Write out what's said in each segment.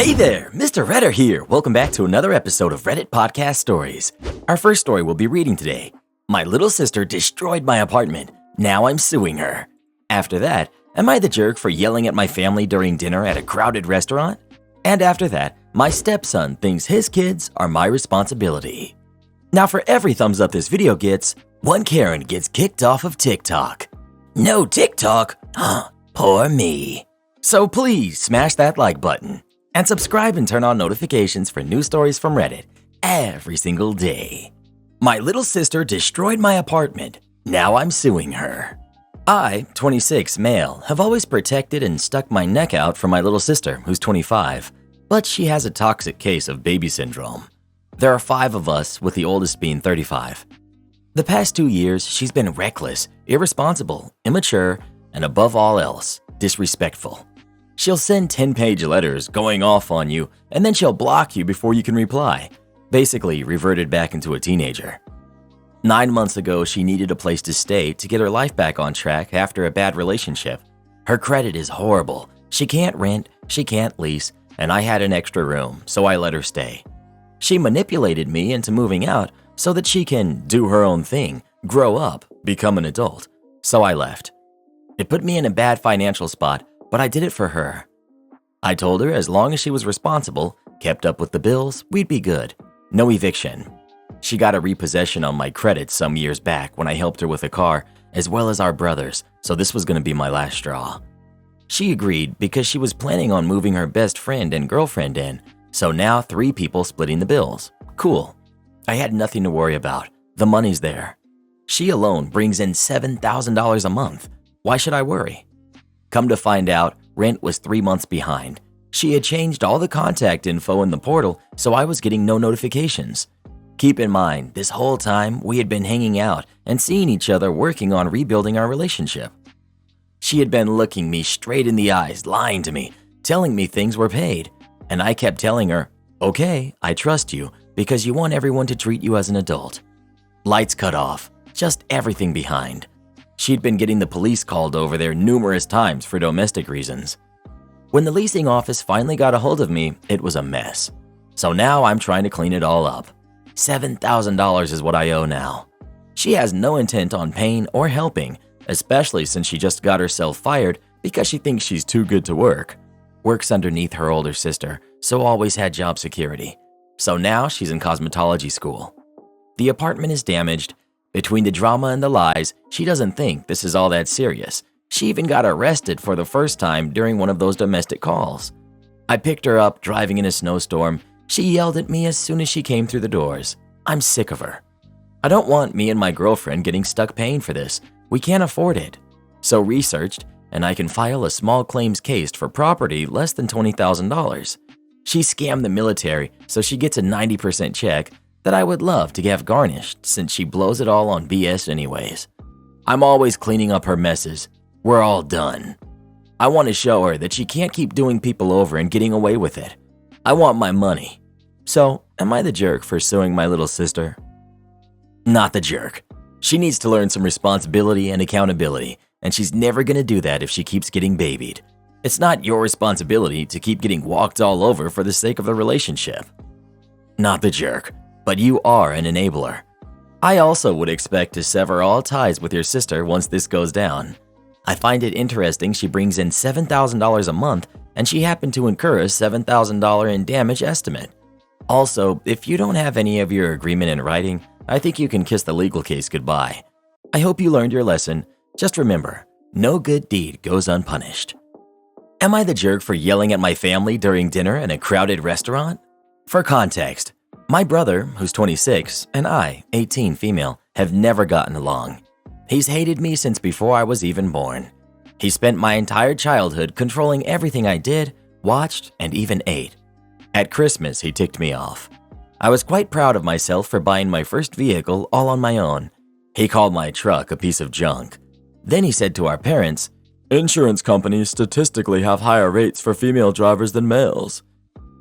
Hey there, Mr. Redder here. Welcome back to another episode of Reddit Podcast Stories. Our first story we'll be reading today. My little sister destroyed my apartment. Now I'm suing her. After that, am I the jerk for yelling at my family during dinner at a crowded restaurant? And after that, my stepson thinks his kids are my responsibility. Now for every thumbs up this video gets, one Karen gets kicked off of TikTok. No TikTok? Huh, poor me. So please smash that like button. And subscribe and turn on notifications for new stories from Reddit every single day. My little sister destroyed my apartment. Now I'm suing her. I, 26 male, have always protected and stuck my neck out for my little sister, who's 25, but she has a toxic case of baby syndrome. There are 5 of us, with the oldest being 35. The past 2 years, she's been reckless, irresponsible, immature, and above all else, disrespectful. She'll send 10-page letters going off on you, and then she'll block you before you can reply. Basically, reverted back into a teenager. 9 months ago, she needed a place to stay to get her life back on track after a bad relationship. Her credit is horrible. She can't rent, she can't lease, and I had an extra room, so I let her stay. She manipulated me into moving out so that she can do her own thing, grow up, become an adult. So I left. It put me in a bad financial spot, but I did it for her. I told her as long as she was responsible, kept up with the bills, we'd be good. No eviction. She got a repossession on my credit some years back when I helped her with a car, as well as our brothers, so this was going to be my last straw. She agreed because she was planning on moving her best friend and girlfriend in, so now 3 people splitting the bills. Cool. I had nothing to worry about. The money's there. She alone brings in $7,000 a month. Why should I worry? Come to find out, rent was 3 months behind. She had changed all the contact info in the portal, so I was getting no notifications. Keep in mind, this whole time we had been hanging out and seeing each other working on rebuilding our relationship. She had been looking me straight in the eyes, lying to me, telling me things were paid. And I kept telling her, okay, I trust you because you want everyone to treat you as an adult. Lights cut off, just everything behind. She'd been getting the police called over there numerous times for domestic reasons. When the leasing office finally got a hold of me, it was a mess. So now I'm trying to clean it all up. $7,000 is what I owe now. She has no intent on paying or helping, especially since she just got herself fired because she thinks she's too good to work. Works underneath her older sister, so always had job security. So now she's in cosmetology school. The apartment is damaged. Between the drama and the lies, she doesn't think this is all that serious. She even got arrested for the first time during one of those domestic calls. I picked her up driving in a snowstorm. She yelled at me as soon as she came through the doors. I'm sick of her. I don't want me and my girlfriend getting stuck paying for this. We can't afford it. So researched, and I can file a small claims case for property less than $20,000. She scammed the military, so she gets a 90% check that I would love to have garnished since she blows it all on BS anyways. I'm always cleaning up her messes. We're all done. I want to show her that she can't keep doing people over and getting away with it. I want my money. So, am I the jerk for suing my little sister? Not the jerk. She needs to learn some responsibility and accountability, and she's never going to do that if she keeps getting babied. It's not your responsibility to keep getting walked all over for the sake of the relationship. Not the jerk. But you are an enabler. I also would expect to sever all ties with your sister once this goes down. I find it interesting she brings in $7,000 a month and she happened to incur a $7,000 in damage estimate. Also, if you don't have any of your agreement in writing, I think you can kiss the legal case goodbye. I hope you learned your lesson. Just remember, no good deed goes unpunished. Am I the jerk for yelling at my family during dinner in a crowded restaurant? For context, my brother, who's 26, and I, 18 female, have never gotten along. He's hated me since before I was even born. He spent my entire childhood controlling everything I did, watched, and even ate. At Christmas, he ticked me off. I was quite proud of myself for buying my first vehicle all on my own. He called my truck a piece of junk. Then he said to our parents, "Insurance companies statistically have higher rates for female drivers than males."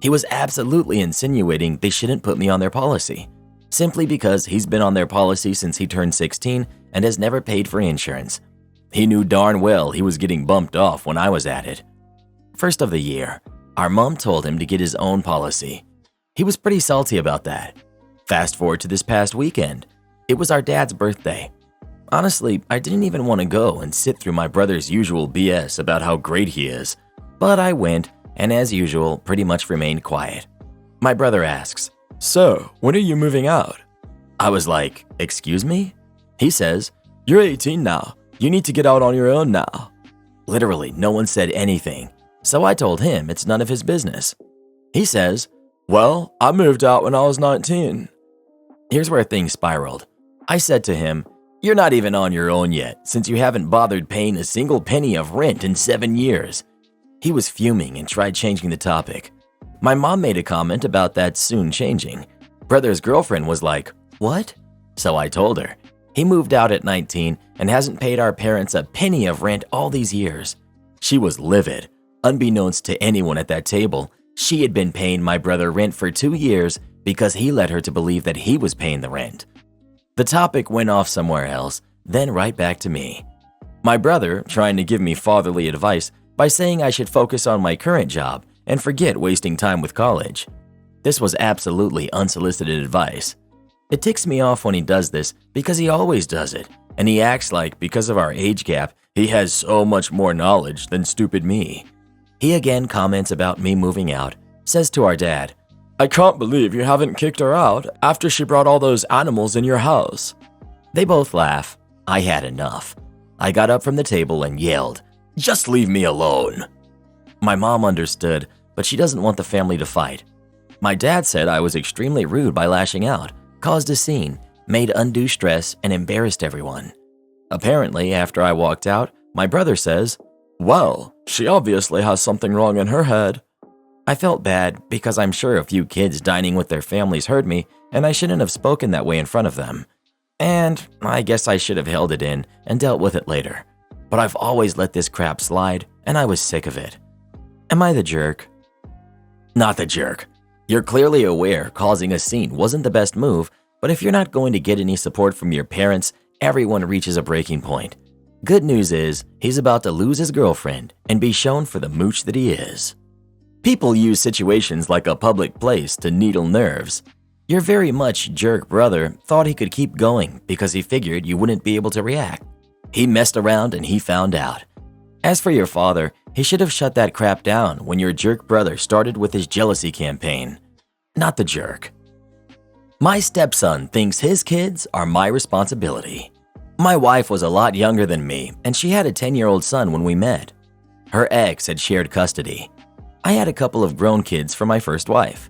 He was absolutely insinuating they shouldn't put me on their policy, simply because he's been on their policy since he turned 16 and has never paid for insurance. He knew darn well he was getting bumped off when I was at it. First of the year, Our mom told him to get his own policy. He was pretty salty about that. Fast forward to this past weekend. It was our dad's birthday. Honestly, I didn't even want to go and sit through my brother's usual BS about how great he is. But I went, and as usual, pretty much remained quiet. My brother asks, "So, when are you moving out?" I was like, "Excuse me?" He says, "You're 18 now. You need to get out on your own now." Literally, no one said anything, so I told him it's none of his business. He says, "Well, I moved out when I was 19. Here's where things spiraled. I said to him, "You're not even on your own yet, since you haven't bothered paying a single penny of rent in 7 years. He was fuming and tried changing the topic. My mom made a comment about that soon changing. Brother's girlfriend was like, "What?" So I told her. He moved out at 19 and hasn't paid our parents a penny of rent all these years. She was livid. Unbeknownst to anyone at that table, she had been paying my brother rent for 2 years because he led her to believe that he was paying the rent. The topic went off somewhere else, then right back to me. My brother trying to give me fatherly advice by saying I should focus on my current job and forget wasting time with college. This was absolutely unsolicited advice. It ticks me off when he does this because he always does it, and he acts like because of our age gap, he has so much more knowledge than stupid me. He again comments about me moving out, says to our dad, "I can't believe you haven't kicked her out after she brought all those animals in your house." They both laugh. I had enough. I got up from the table and yelled, "Just leave me alone." My mom understood, but she doesn't want the family to fight. My dad said I was extremely rude by lashing out, caused a scene, made undue stress, and embarrassed everyone. Apparently, after I walked out, my brother says, "Well, she obviously has something wrong in her head." I felt bad because I'm sure a few kids dining with their families heard me and I shouldn't have spoken that way in front of them. And I guess I should have held it in and dealt with it later. But I've always let this crap slide and I was sick of it. Am I the jerk? Not the jerk. You're clearly aware causing a scene wasn't the best move, but if you're not going to get any support from your parents, everyone reaches a breaking point. Good news is, he's about to lose his girlfriend and be shown for the mooch that he is. People use situations like a public place to needle nerves. Your very much jerk brother thought he could keep going because he figured you wouldn't be able to react. He messed around and he found out. As for your father, he should have shut that crap down when your jerk brother started with his jealousy campaign. Not the jerk. My stepson thinks his kids are my responsibility. My wife was a lot younger than me, and she had a 10-year-old son when we met. Her ex had shared custody. I had a couple of grown kids from my first wife.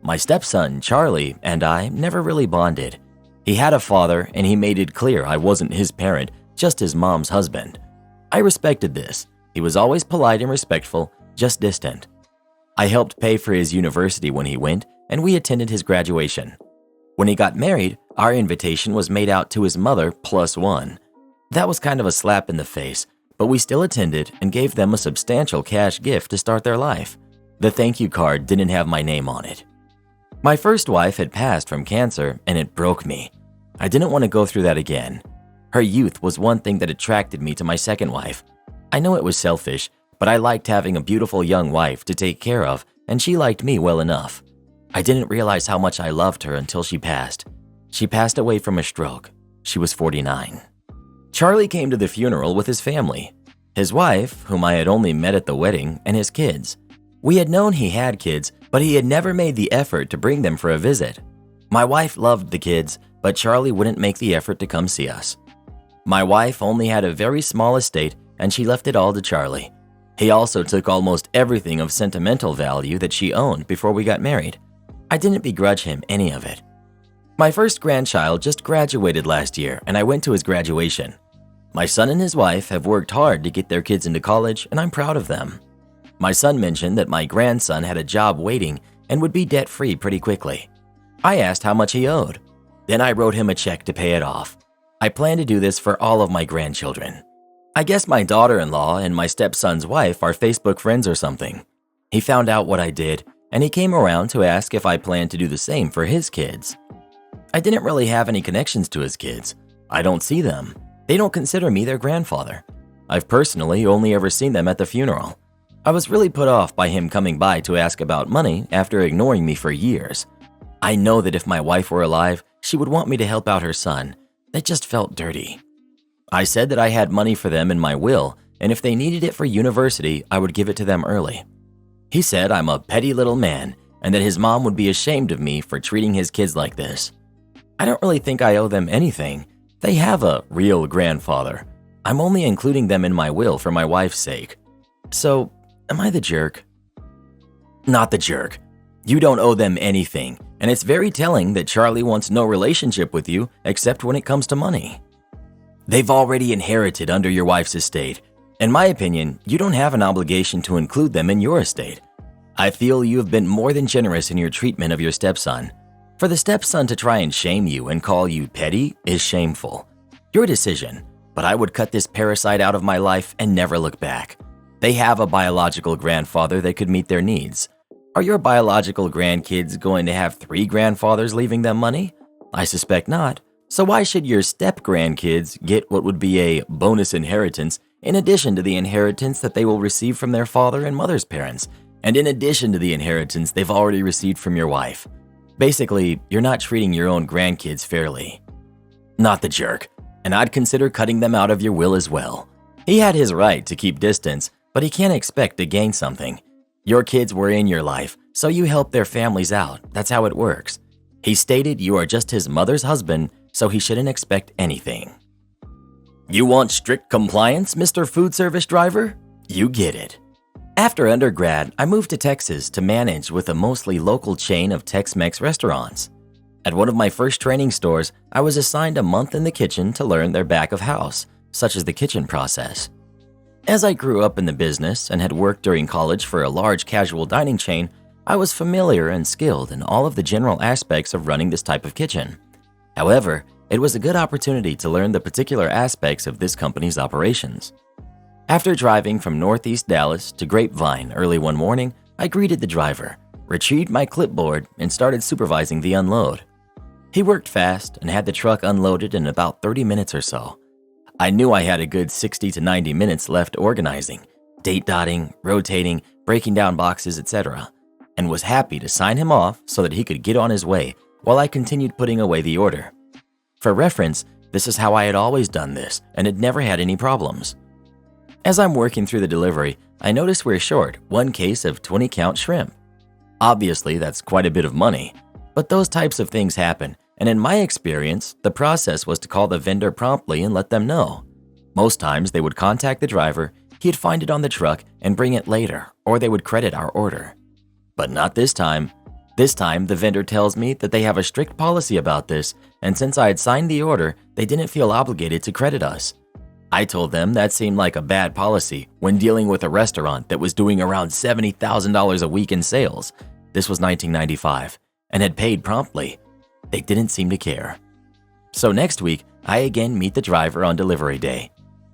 My stepson, Charlie, and I never really bonded. He had a father, and he made it clear I wasn't his parent, just his mom's husband. I respected this. He was always polite and respectful, just distant. I helped pay for his university when he went, and we attended his graduation. When he got married, our invitation was made out to his mother +1. That was kind of a slap in the face, but we still attended and gave them a substantial cash gift to start their life. The thank you card didn't have my name on it. My first wife had passed from cancer and it broke me. I didn't want to go through that again. Her youth was one thing that attracted me to my second wife. I know it was selfish, but I liked having a beautiful young wife to take care of, and she liked me well enough. I didn't realize how much I loved her until she passed. She passed away from a stroke. She was 49. Charlie came to the funeral with his family, his wife, whom I had only met at the wedding, and his kids. We had known he had kids, but he had never made the effort to bring them for a visit. My wife loved the kids, but Charlie wouldn't make the effort to come see us. My wife only had a very small estate, and she left it all to Charlie. He also took almost everything of sentimental value that she owned before we got married. I didn't begrudge him any of it. My first grandchild just graduated last year, and I went to his graduation. My son and his wife have worked hard to get their kids into college, and I'm proud of them. My son mentioned that my grandson had a job waiting and would be debt-free pretty quickly. I asked how much he owed. Then I wrote him a check to pay it off. I plan to do this for all of my grandchildren. I guess my daughter-in-law and my stepson's wife are Facebook friends or something. He found out what I did, and he came around to ask if I planned to do the same for his kids. I didn't really have any connections to his kids. I don't see them. They don't consider me their grandfather. I've personally only ever seen them at the funeral. I was really put off by him coming by to ask about money after ignoring me for years. I know that if my wife were alive, she would want me to help out her son. It just felt dirty. I said that I had money for them in my will, and if they needed it for university, I would give it to them early. He said I'm a petty little man and that his mom would be ashamed of me for treating his kids like this. I don't really think I owe them anything. They have a real grandfather. I'm only including them in my will for my wife's sake. So, am I the jerk? Not the jerk. You don't owe them anything, and it's very telling that Charlie wants no relationship with you except when it comes to money. They've already inherited under your wife's estate. In my opinion, you don't have an obligation to include them in your estate. I feel you have been more than generous in your treatment of your stepson. For the stepson to try and shame you and call you petty is shameful. Your decision, but I would cut this parasite out of my life and never look back. They have a biological grandfather that could meet their needs. Are your biological grandkids going to have 3 grandfathers leaving them money? I suspect not. So why should your step-grandkids get what would be a bonus inheritance in addition to the inheritance that they will receive from their father and mother's parents, and in addition to the inheritance they've already received from your wife? Basically, you're not treating your own grandkids fairly. Not the jerk, and I'd consider cutting them out of your will as well. He had his right to keep distance, but he can't expect to gain something. Your kids were in your life, so you helped their families out. That's how it works. He stated you are just his mother's husband, so he shouldn't expect anything. You want strict compliance, Mr. Food Service Driver? You get it. After undergrad, I moved to Texas to manage with a mostly local chain of Tex-Mex restaurants. At one of my first training stores, I was assigned a month in the kitchen to learn their back of house, such as the kitchen process. As I grew up in the business and had worked during college for a large casual dining chain, I was familiar and skilled in all of the general aspects of running this type of kitchen. However, it was a good opportunity to learn the particular aspects of this company's operations. After driving from Northeast Dallas to Grapevine early one morning, I greeted the driver, retrieved my clipboard, and started supervising the unload. He worked fast and had the truck unloaded in about 30 minutes or so. I knew I had a good 60 to 90 minutes left organizing, date dotting, rotating, breaking down boxes, etc., and was happy to sign him off so that he could get on his way while I continued putting away the order. For reference, this is how I had always done this and had never had any problems. As I'm working through the delivery, I notice we're short 1 case of 20-count shrimp. Obviously, that's quite a bit of money, but those types of things happen, and in my experience, the process was to call the vendor promptly and let them know. Most times, they would contact the driver, he'd find it on the truck and bring it later, or they would credit our order. But not this time. This time, the vendor tells me that they have a strict policy about this, and since I had signed the order, they didn't feel obligated to credit us. I told them that seemed like a bad policy when dealing with a restaurant that was doing around $70,000 a week in sales. This was 1995, and had paid promptly. They didn't seem to care. So next week, I again meet the driver on delivery day.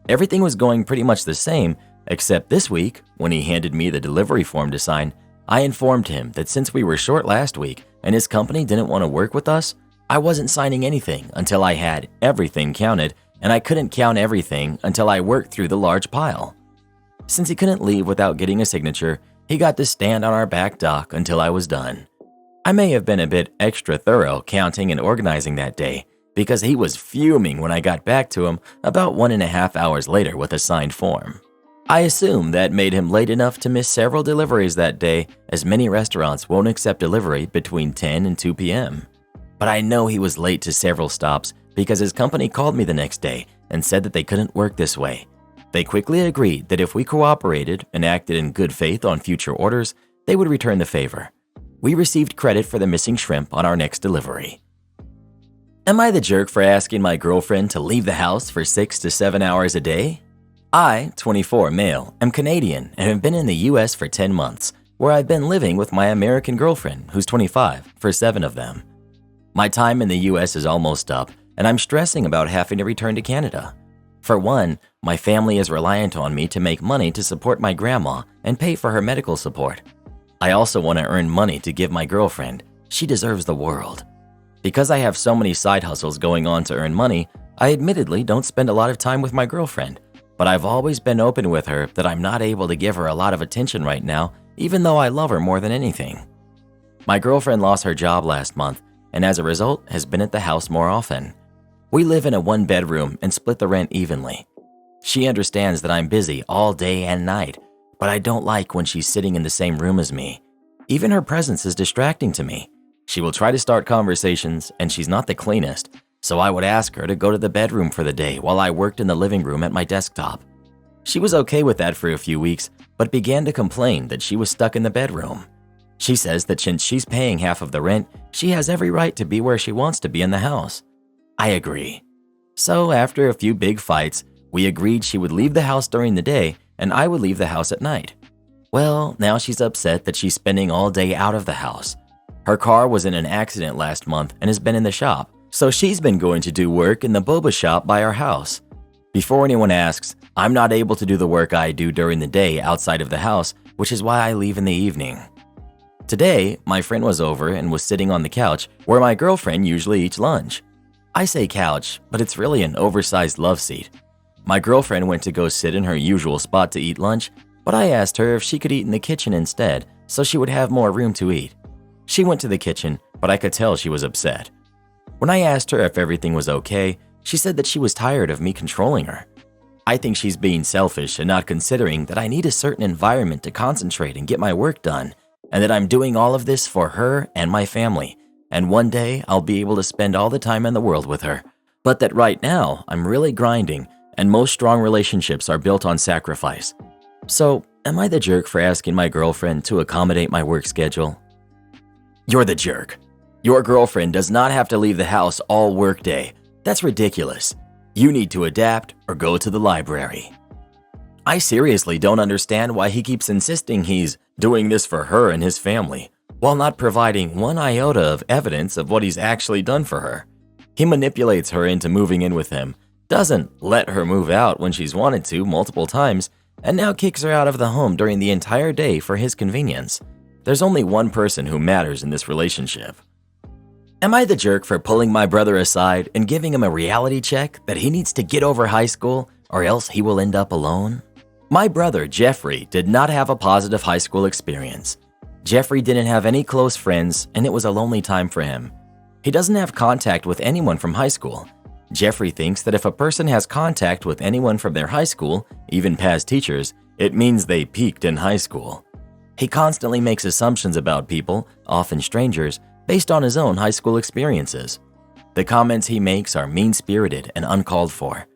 Everything was going pretty much the same, except this week, when he handed me the delivery form to sign, I informed him that since we were short last week and his company didn't want to work with us, I wasn't signing anything until I had everything counted, and I couldn't count everything until I worked through the large pile. Since he couldn't leave without getting a signature, he got to stand on our back dock until I was done. I may have been a bit extra thorough counting and organizing that day, because he was fuming when I got back to him about 1.5 hours later with a signed form. I assume that made him late enough to miss several deliveries that day, as many restaurants won't accept delivery between 10 and 2 p.m. But I know he was late to several stops because his company called me the next day and said that they couldn't work this way. They quickly agreed that if we cooperated and acted in good faith on future orders, they would return the favor. We received credit for the missing shrimp on our next delivery. Am I the jerk for asking my girlfriend to leave the house for 6 to 7 hours a day? I, 24 male, am Canadian and have been in the US for 10 months, where I've been living with my American girlfriend, who's 25, for 7 of them. My time in the US is almost up, and I'm stressing about having to return to Canada. For one, my family is reliant on me to make money to support my grandma and pay for her medical support. I also want to earn money to give my girlfriend. She deserves the world. Because I have so many side hustles going on to earn money, I admittedly don't spend a lot of time with my girlfriend. but I've always been open with her that I'm not able to give her a lot of attention right now, even though I love her more than anything. My girlfriend lost her job last month, and as a result has been at the house more often. We live in a one-bedroom and split the rent evenly. She understands that I'm busy all day and night, but I don't like when she's sitting in the same room as me. Even her presence is distracting to me. She will try to start conversations, and she's not the cleanest, so I would ask her to go to the bedroom for the day while I worked in the living room at my desktop. She was okay with that for a few weeks, but began to complain that she was stuck in the bedroom. She says that since she's paying half of the rent, she has every right to be where she wants to be in the house. I agree. So after a few big fights, we agreed she would leave the house during the day and I would leave the house at night. Well, now she's upset that she's spending all day out of the house. Her car was in an accident last month and has been in the shop, so she's been going to do work in the boba shop by our house. Before anyone asks, I'm not able to do the work I do during the day outside of the house, which is why I leave in the evening. Today, my friend was over and was sitting on the couch where my girlfriend usually eats lunch. I say couch, but it's really an oversized love seat. My girlfriend went to go sit in her usual spot to eat lunch, but I asked her if she could eat in the kitchen instead so she would have more room to eat. She went to the kitchen, but I could tell she was upset. When I asked her if everything was okay, she said that she was tired of me controlling her. I think she's being selfish and not considering that I need a certain environment to concentrate and get my work done, and that I'm doing all of this for her and my family, and one day I'll be able to spend all the time in the world with her. But that right now, I'm really grinding, and most strong relationships are built on sacrifice. So, am I the jerk for asking my girlfriend to accommodate my work schedule? You're the jerk. Your girlfriend does not have to leave the house all workday. That's ridiculous. You need to adapt or go to the library. I seriously don't understand why he keeps insisting he's doing this for her and his family, while not providing one iota of evidence of what he's actually done for her. He manipulates her into moving in with him, doesn't let her move out when she's wanted to multiple times, and now kicks her out of the home during the entire day for his convenience. There's only one person who matters in this relationship. Am I the jerk for pulling my brother aside and giving him a reality check that he needs to get over high school or else he will end up alone? My brother, Jeffrey, did not have a positive high school experience. Jeffrey didn't have any close friends and it was a lonely time for him. He doesn't have contact with anyone from high school. Jeffrey thinks that if a person has contact with anyone from their high school, even past teachers, it means they peaked in high school. He constantly makes assumptions about people, often strangers, based on his own high school experiences. The comments he makes are mean-spirited and uncalled for.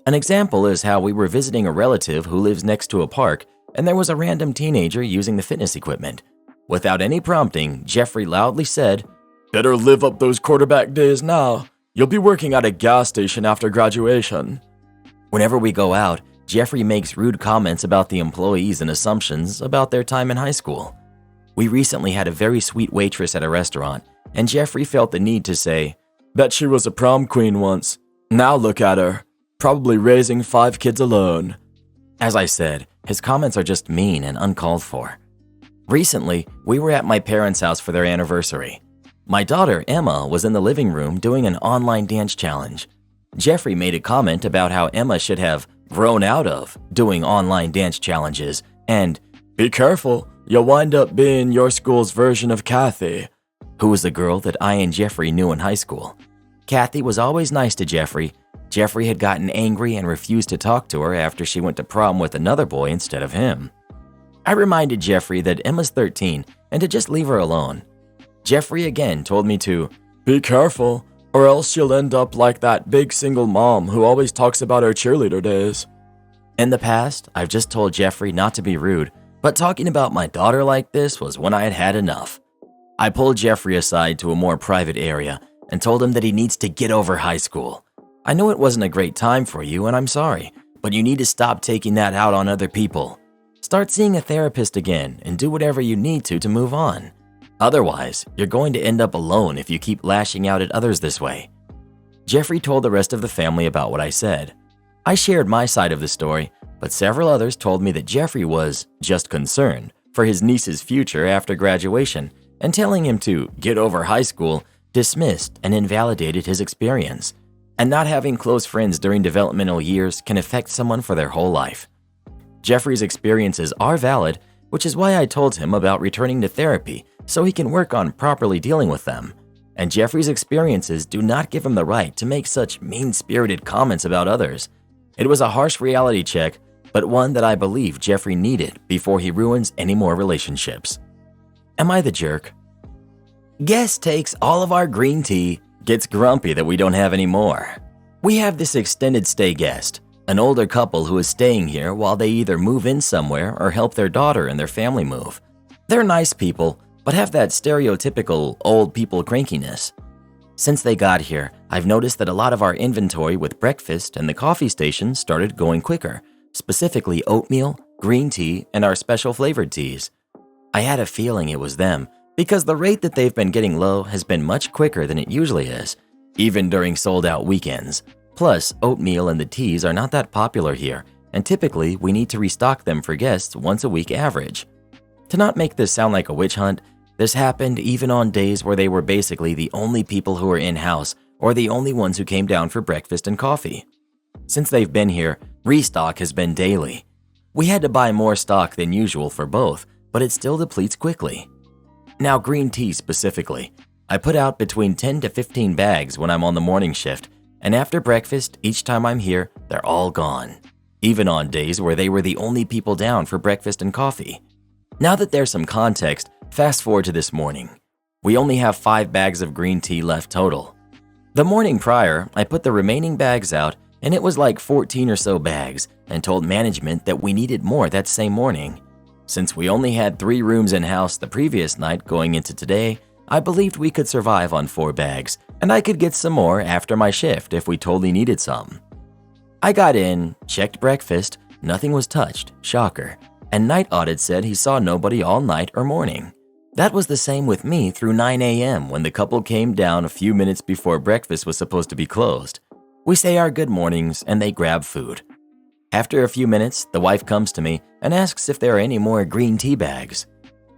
An example is how we were visiting a relative who lives next to a park and there was a random teenager using the fitness equipment. Without any prompting, Jeffrey loudly said, "Better live up those quarterback days now. You'll be working at a gas station after graduation." Whenever we go out, Jeffrey makes rude comments about the employees and assumptions about their time in high school. We recently had a very sweet waitress at a restaurant, and Jeffrey felt the need to say, "Bet she was a prom queen once. Now look at her. Probably raising 5 kids alone." As I said, his comments are just mean and uncalled for. Recently, we were at my parents' house for their anniversary. My daughter, Emma, was in the living room doing an online dance challenge. Jeffrey made a comment about how Emma should have grown out of doing online dance challenges and, "Be careful, you'll wind up being your school's version of Kathy," who was the girl that I and Jeffrey knew in high school. Kathy was always nice to Jeffrey. Jeffrey had gotten angry and refused to talk to her after she went to prom with another boy instead of him. I reminded Jeffrey that Emma's 13 and to just leave her alone. Jeffrey again told me to, "Be careful, or else she'll end up like that big single mom who always talks about her cheerleader days." In the past, I've just told Jeffrey not to be rude, but talking about my daughter like this was when I had had enough. I pulled Jeffrey aside to a more private area and told him that he needs to get over high school. "I know it wasn't a great time for you and I'm sorry, but you need to stop taking that out on other people. Start seeing a therapist again and do whatever you need to move on. Otherwise, you're going to end up alone if you keep lashing out at others this way." Jeffrey told the rest of the family about what I said. I shared my side of the story, but several others told me that Jeffrey was just concerned for his niece's future after graduation, and telling him to get over high school dismissed and invalidated his experience. And not having close friends during developmental years can affect someone for their whole life. Jeffrey's experiences are valid, which is why I told him about returning to therapy so he can work on properly dealing with them. And Jeffrey's experiences do not give him the right to make such mean-spirited comments about others. It was a harsh reality check, but one that I believe Jeffrey needed before he ruins any more relationships. Am I the jerk? Guest takes all of our green tea, gets grumpy that we don't have any more. We have this extended stay guest, an older couple who is staying here while they either move in somewhere or help their daughter and their family move. They're nice people, but have that stereotypical old people crankiness. Since they got here, I've noticed that a lot of our inventory with breakfast and the coffee station started going quicker, specifically oatmeal, green tea, and our special flavored teas. I had a feeling it was them, because the rate that they've been getting low has been much quicker than it usually is, even during sold-out weekends. Plus, oatmeal and the teas are not that popular here, and typically we need to restock them for guests once a week average. To not make this sound like a witch hunt, this happened even on days where they were basically the only people who were in-house or the only ones who came down for breakfast and coffee. Since they've been here, restock has been daily. We had to buy more stock than usual for both, but it still depletes quickly. Now, green tea specifically. I put out between 10 to 15 bags when I'm on the morning shift, and after breakfast, each time I'm here, they're all gone. Even on days where they were the only people down for breakfast and coffee. Now that there's some context, fast forward to this morning. We only have 5 bags of green tea left total. The morning prior, I put the remaining bags out, and it was like 14 or so bags, and told management that we needed more that same morning. Since we only had 3 rooms in-house the previous night going into today, I believed we could survive on 4 bags, and I could get some more after my shift if we totally needed some. I got in, checked breakfast, nothing was touched, shocker, and night audit said he saw nobody all night or morning. That was the same with me through 9 a.m. when the couple came down a few minutes before breakfast was supposed to be closed. We say our good mornings and they grab food. After a few minutes, the wife comes to me and asks if there are any more green tea bags.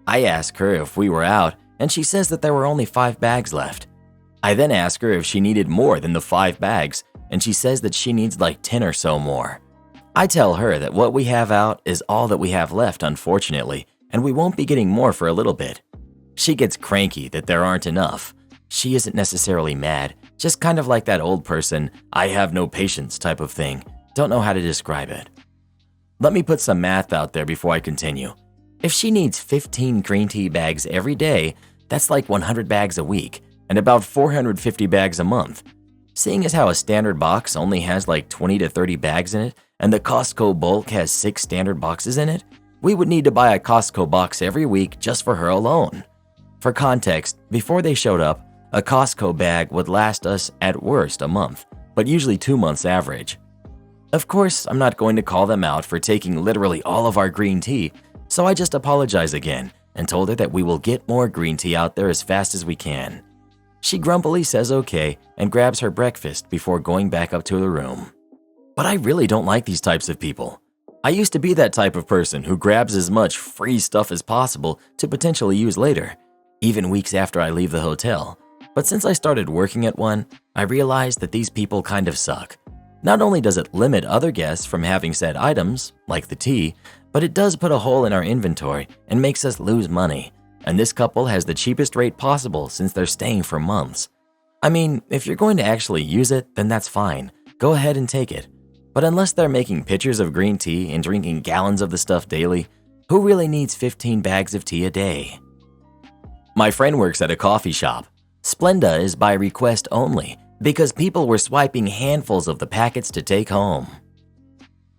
I ask her if we were out, and she says that there were only 5 bags left. I then ask her if she needed more than the 5 bags, and she says that she needs like 10 or so more. I tell her that what we have out is all that we have left, unfortunately, and we won't be getting more for a little bit. She gets cranky that there aren't enough. She isn't necessarily mad, just kind of like that old person, I have no patience type of thing. Don't know how to describe it. Let me put some math out there before I continue. If she needs 15 green tea bags every day, that's like 100 bags a week, and about 450 bags a month. Seeing as how a standard box only has like 20 to 30 bags in it, and the Costco bulk has 6 standard boxes in it, we would need to buy a Costco box every week just for her alone. For context, before they showed up, a Costco bag would last us at worst a month, but usually 2 months average. Of course, I'm not going to call them out for taking literally all of our green tea, so I just apologized again and told her that we will get more green tea out there as fast as we can. She grumpily says okay and grabs her breakfast before going back up to the room. But I really don't like these types of people. I used to be that type of person who grabs as much free stuff as possible to potentially use later, even weeks after I leave the hotel. But since I started working at one, I realized that these people kind of suck. Not only does it limit other guests from having said items, like the tea, but it does put a hole in our inventory and makes us lose money. And this couple has the cheapest rate possible since they're staying for months. I mean, if you're going to actually use it, then that's fine. Go ahead and take it. But unless they're making pitchers of green tea and drinking gallons of the stuff daily, who really needs 15 bags of tea a day? My friend works at a coffee shop. Splenda is by request only because people were swiping handfuls of the packets to take home.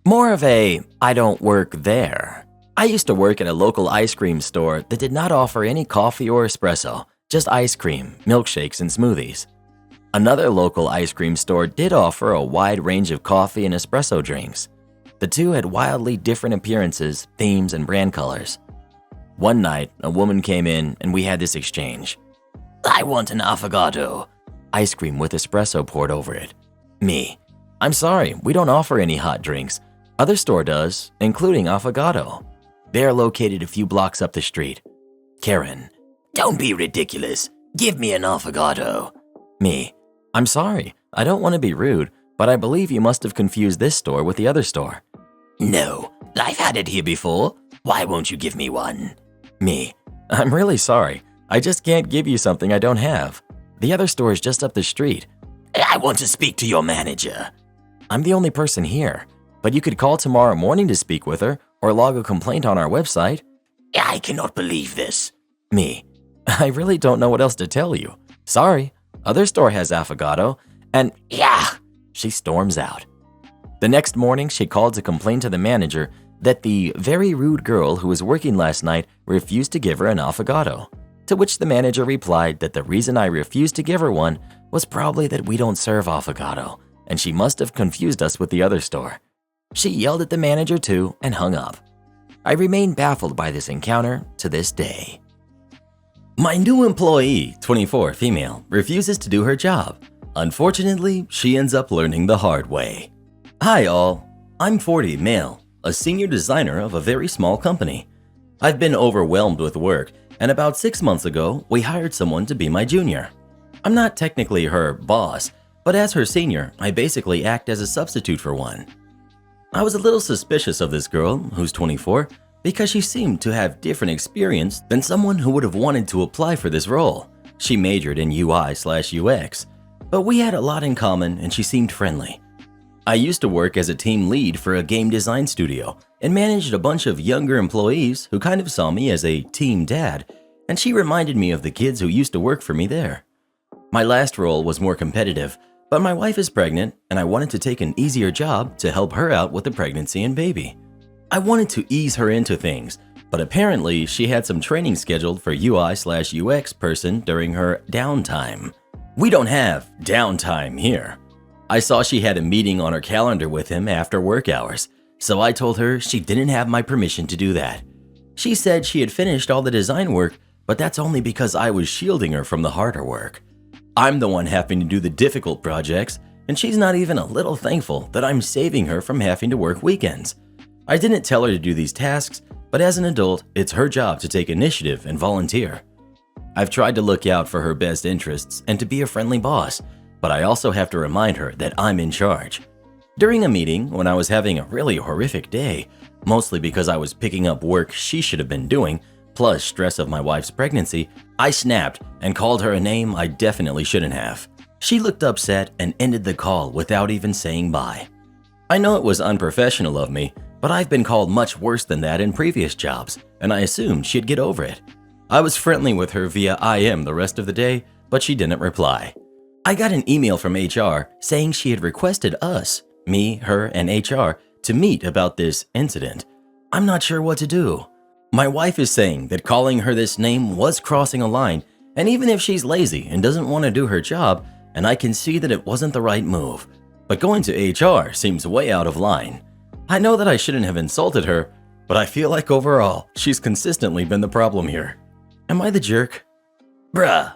More of a, I don't work there. I used to work at a local ice cream store that did not offer any coffee or espresso, just ice cream, milkshakes, and smoothies. Another local ice cream store did offer a wide range of coffee and espresso drinks. The two had wildly different appearances, themes, and brand colors. One night, a woman came in and we had this exchange. I want an affogato. Ice cream with espresso poured over it. Me. I'm sorry, we don't offer any hot drinks. Other store does, including affogato. They are located a few blocks up the street. Karen. Don't be ridiculous. Give me an affogato. Me. I'm sorry, I don't want to be rude, but I believe you must have confused this store with the other store. No, I've had it here before. Why won't you give me one? Me. I'm really sorry. I just can't give you something I don't have. The other store is just up the street. I want to speak to your manager. I'm the only person here, but you could call tomorrow morning to speak with her or log a complaint on our website. I cannot believe this. Me. I really don't know what else to tell you. Sorry. Other store has affogato, and Yeah. she storms out. The next morning, she called to complain to the manager that the very rude girl who was working last night refused to give her an affogato, to which the manager replied that the reason I refused to give her one was probably that we don't serve affogato, and she must have confused us with the other store. She yelled at the manager too and hung up. I remain baffled by this encounter to this day. My new employee, 24, female, refuses to do her job. Unfortunately, she ends up learning the hard way. Hi all, I'm 40, male, a senior designer of a very small company. I've been overwhelmed with work, and about 6 months ago, we hired someone to be my junior. I'm not technically her boss, but as her senior, I basically act as a substitute for one. I was a little suspicious of this girl, who's 24, because she seemed to have different experience than someone who would have wanted to apply for this role. She majored in UI/UX, but we had a lot in common and she seemed friendly. I used to work as a team lead for a game design studio and managed a bunch of younger employees who kind of saw me as a team dad, and she reminded me of the kids who used to work for me there. My last role was more competitive, but my wife is pregnant and I wanted to take an easier job to help her out with the pregnancy and baby. I wanted to ease her into things, but apparently she had some training scheduled for UI/UX person during her downtime. We don't have downtime here. I saw she had a meeting on her calendar with him after work hours, so I told her she didn't have my permission to do that. She said she had finished all the design work, but that's only because I was shielding her from the harder work. I'm the one having to do the difficult projects, and she's not even a little thankful that I'm saving her from having to work weekends. I didn't tell her to do these tasks, but as an adult, it's her job to take initiative and volunteer. I've tried to look out for her best interests and to be a friendly boss, but I also have to remind her that I'm in charge. During a meeting, when I was having a really horrific day, mostly because I was picking up work she should have been doing, plus stress of my wife's pregnancy, I snapped and called her a name I definitely shouldn't have. She looked upset and ended the call without even saying bye. I know it was unprofessional of me, but I've been called much worse than that in previous jobs, and I assumed she'd get over it. I was friendly with her via IM the rest of the day, but she didn't reply. I got an email from HR saying she had requested us, me, her, and HR, to meet about this incident. I'm not sure what to do. My wife is saying that calling her this name was crossing a line, and even if she's lazy and doesn't want to do her job, and I can see that it wasn't the right move, but going to HR seems way out of line. I know that I shouldn't have insulted her, but I feel like overall, she's consistently been the problem here. Am I the jerk? Bruh.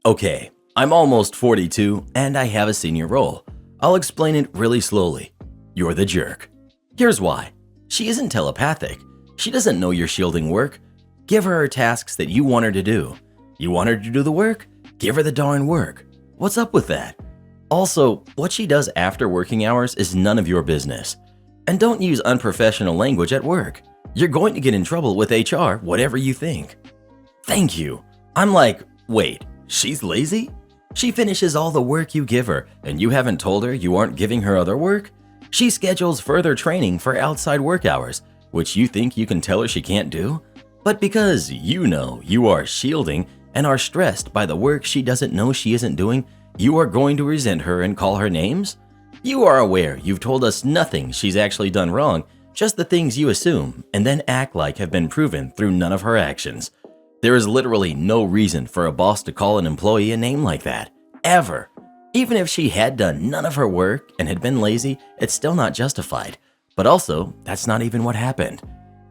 Okay, I'm almost 42 and I have a senior role. I'll explain it really slowly. You're the jerk. Here's why. She isn't telepathic. She doesn't know you're shielding work. Give her tasks that you want her to do. You want her to do the work? Give her the darn work. What's up with that? Also, what she does after working hours is none of your business. And don't use unprofessional language at work. You're going to get in trouble with HR, whatever you think. Thank you. I'm like, wait, she's lazy? She finishes all the work you give her, and you haven't told her you aren't giving her other work? She schedules further training for outside work hours, which you think you can tell her she can't do? But because you know you are shielding and are stressed by the work she doesn't know she isn't doing, you are going to resent her and call her names? You are aware you've told us nothing she's actually done wrong, just the things you assume and then act like have been proven through none of her actions. There is literally no reason for a boss to call an employee a name like that, ever. Even if she had done none of her work and had been lazy, it's still not justified. But also, that's not even what happened.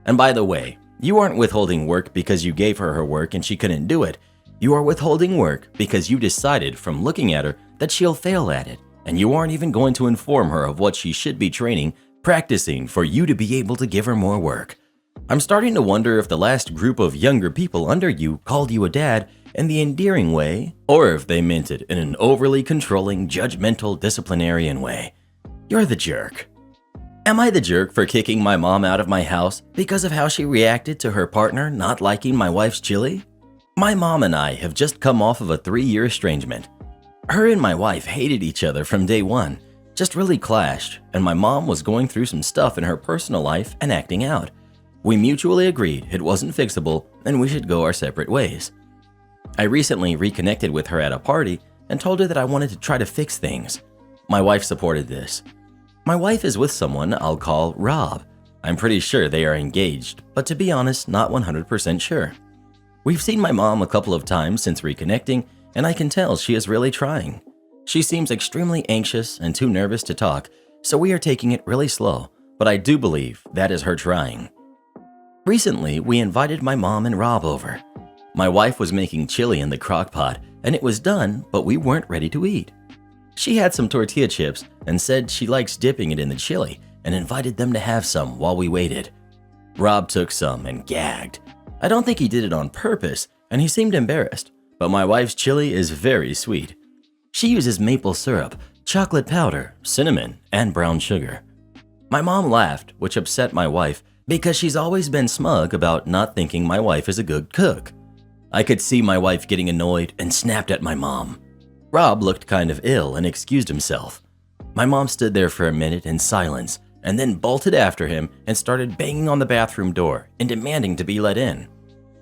And by the way, you aren't withholding work because you gave her work and she couldn't do it. You are withholding work because you decided from looking at her that she'll fail at it, and you aren't even going to inform her of what she should be practicing for you to be able to give her more work. I'm starting to wonder if the last group of younger people under you called you a dad in the endearing way, or if they meant it in an overly controlling, judgmental, disciplinarian way. You're the jerk. Am I the jerk for kicking my mom out of my house because of how she reacted to her partner not liking my wife's chili? My mom and I have just come off of a 3-year estrangement. Her and my wife hated each other from day one, just really clashed, and my mom was going through some stuff in her personal life and acting out. We mutually agreed it wasn't fixable and we should go our separate ways. I recently reconnected with her at a party and told her that I wanted to try to fix things. My wife supported this. My wife is with someone I'll call Rob. I'm pretty sure they are engaged, but to be honest, not 100% sure. We've seen my mom a couple of times since reconnecting, and I can tell she is really trying. She seems extremely anxious and too nervous to talk, so we are taking it really slow, but I do believe that is her trying. Recently, we invited my mom and Rob over. My wife was making chili in the crock pot, and it was done, but we weren't ready to eat. She had some tortilla chips and said she likes dipping it in the chili and invited them to have some while we waited. Rob took some and gagged. I don't think he did it on purpose, and he seemed embarrassed, but my wife's chili is very sweet. She uses maple syrup, chocolate powder, cinnamon, and brown sugar. My mom laughed, which upset my wife because she's always been smug about not thinking my wife is a good cook. I could see my wife getting annoyed and snapped at my mom. Rob looked kind of ill and excused himself. My mom stood there for a minute in silence and then bolted after him and started banging on the bathroom door and demanding to be let in.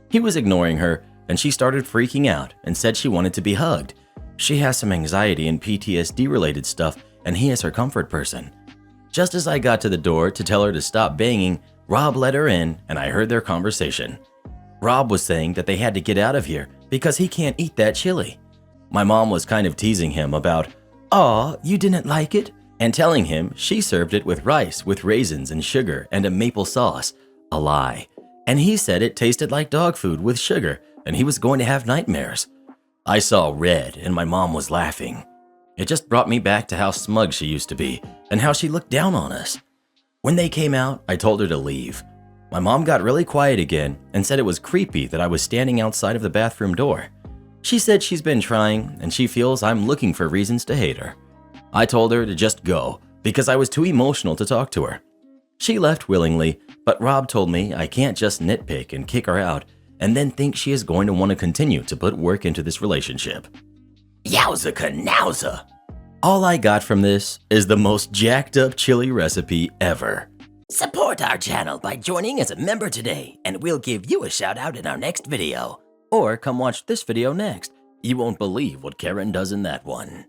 He was ignoring her and she started freaking out and said she wanted to be hugged. She has some anxiety and PTSD related stuff and he is her comfort person. Just as I got to the door to tell her to stop banging, Rob let her in and I heard their conversation. Rob was saying that they had to get out of here because he can't eat that chili. My mom was kind of teasing him about, "Aw, you didn't like it?" and telling him she served it with rice with raisins and sugar and a maple sauce, a lie. And he said it tasted like dog food with sugar and he was going to have nightmares. I saw red and my mom was laughing. It just brought me back to how smug she used to be and how she looked down on us. When they came out, I told her to leave. My mom got really quiet again and said it was creepy that I was standing outside of the bathroom door. She said she's been trying and she feels I'm looking for reasons to hate her. I told her to just go because I was too emotional to talk to her. She left willingly, but Rob told me I can't just nitpick and kick her out and then think she is going to want to continue to put work into this relationship. Yowza canowza. All I got from this is the most jacked up chili recipe ever. Support our channel by joining as a member today, and we'll give you a shout out in our next video. Or come watch this video next. You won't believe what Karen does in that one.